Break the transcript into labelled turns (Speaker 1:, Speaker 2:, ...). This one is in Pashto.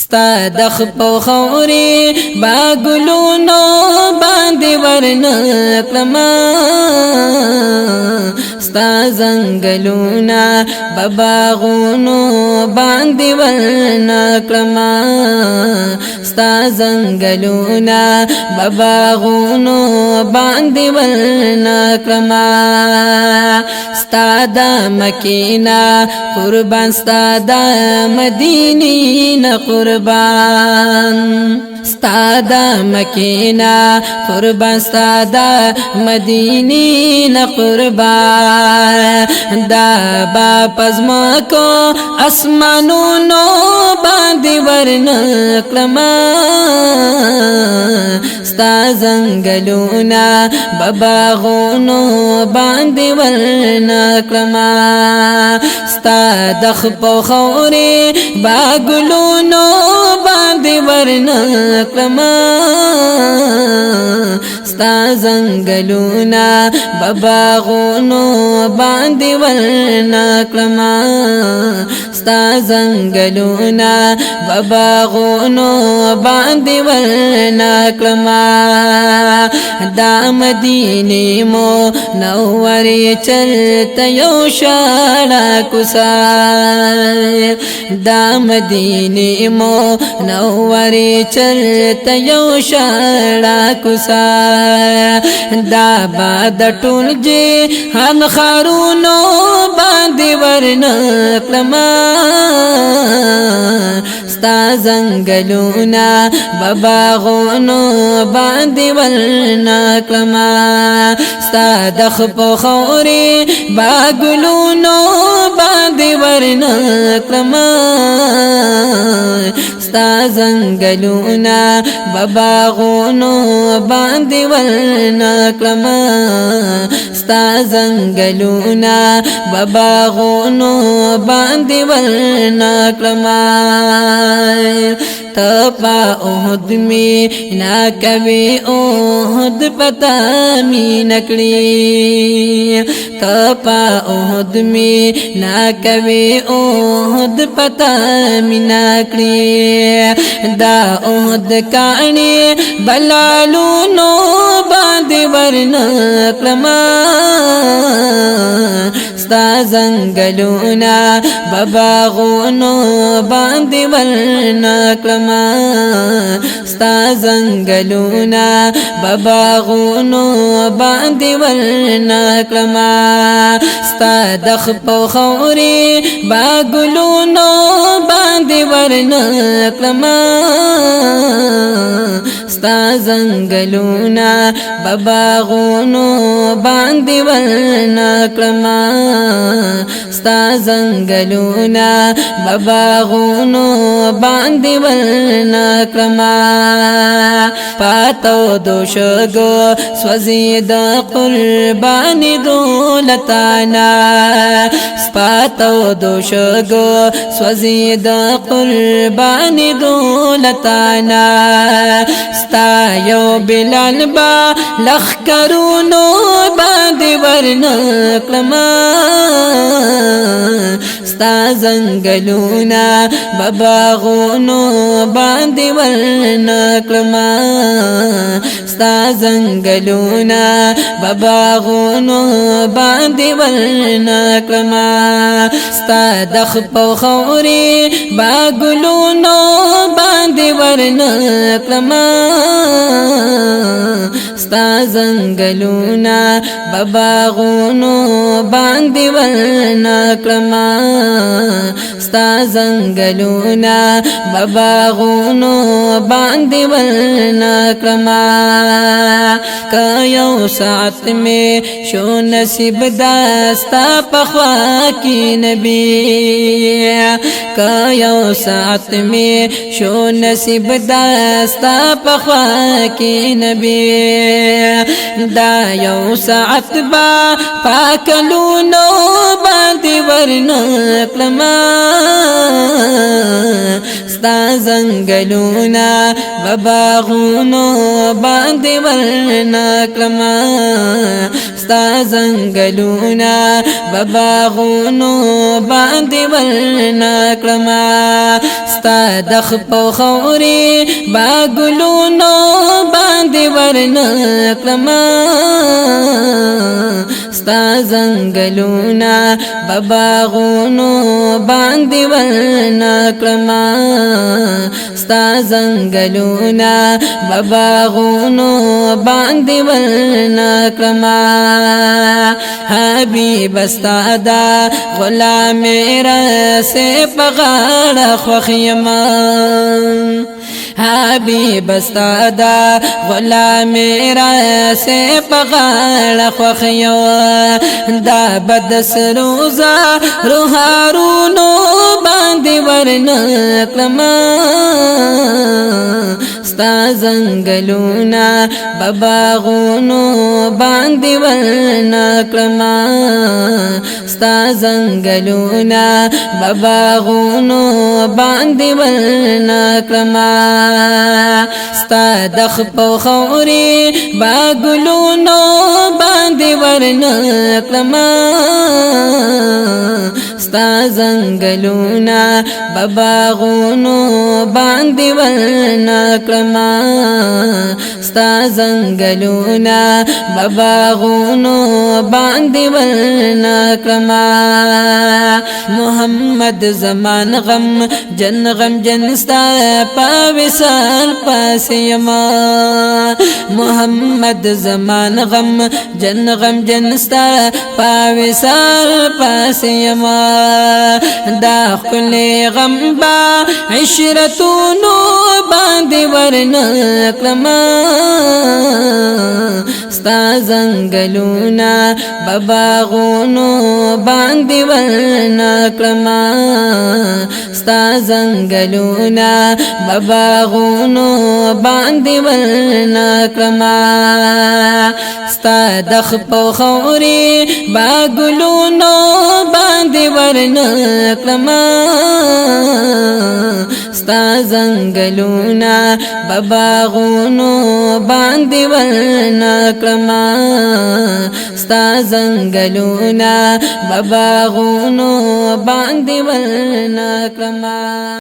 Speaker 1: ستا د خپو خوري باګلونو باندې ورنکلما ستا زنګلونا بباغونو باندې ورنکلما ستا زنګلونا بباغونو باندې ورنکلما ستا د مکینا قربان ستا د مدینی نه قربان ستا د مکینا قربان ستا د مدینی نه قربان دا با پزماکو اسمانونو باندې ورنکلما ستا زنګلونا بباغونو باندې ورنکلما ستا د خپو خوري باګلونو باندې ورنکلما ستا زنګلونا بباغونو باندې ورنکلما ستا زنګلونا بباغونو باندې ورنکلما دا مدینه مو نووري چلته یو شاړه کوسا دا مدینه مو نووري چلته یو شاړه کوسا دا باد ټول جي هن خارونو باندې ورنکلما ستا زنګلونا بباغونو باندې ورنکلما ستا د خپو خوري باګلونو باندې ورنکلما ستا زنګلونا بباغونو باندې ورنکلما ستا زنګلونا بباغونو باندې ورنکلما تپا احد می نا کبھی احد پتا می نکلی تپا احد می نا کبھی احد پتا می نکلی دا احد کانی بلالونو باندې ورنکلما ستا زنګلونا بباغونو باندې ورنکلما ستا زنګلونا بباغونو باندې ورنکلما ستا د خپو خوري باګلونو باندې ورنکلما ستا زنګلونا بباغونو باندې ورنکلما ستا زنګلونا بباغونو باندې ورنکلما پاتو دوشګو سوزید قربانی دولتانا پاتو دوشګو سوزید قربانی دولتانا ستا یو بلال با لخکرونو باندې ورنکلما ستا زنګلونا بباغونو باندې ورنکلما ستا زنګلونا بباغونو باندې ورنکلما ستا د خپو خوري باګلونو باندې ورنکلما ستا زنګلونا بباغونو باندې ورنکلما ستا زنګلونا بباغونو باندې ورنکلما که یو ساعت میں شو نصیب داستا پخوا کی نبی که یو ساعت میں شو نصیب داستا پخوا کی نبی دا یو ساعت با پاکلونو باندې ورنکلما ستا زنګلونا بباغونو باندې ورنکلما ستا زنګلونا بباغونو باندې ورنکلما ستا د خپو خوري باګلونو باندې ورنکلما ستا زنګلونا بباغونو باندې ورنکلما ستا زنګلونا بباغونو باندې ورنکلما حبیب ستا دا غلام راسه پغاړه خوخیما حبیب ستا دا غلام راسه پغاړه خوخیما دا بد سروزا روحارونو باندې ورنکلما ستا زنګلونا بباغونو باندې ورنکلما ستا زنګلونا بباغونو باندې ورنکلما ستا د خپو خوري باګلونو باندې ورنکلما ستا زنګلونا بباغونو باندې ورنکلما ستا زنګلونا بباغونو باندې ورنکلما محمد زمان غم جن ستا پاوسال پاسیما محمد زمان غم جن ستا پاوسال پاسیما دا خپل غم با عشرتونو باندې ورنکلما ستا زنګلونا بباغونو باندې ورنکلما ستا زنګلونا بباغونو باندې ورنکلما ستا د خپو خوري باګلونو باندې ورنکلما ستا زنګلونا بباغونو باندې ورنکلما ستا زنګلونا بباغونو باندې ورنکلما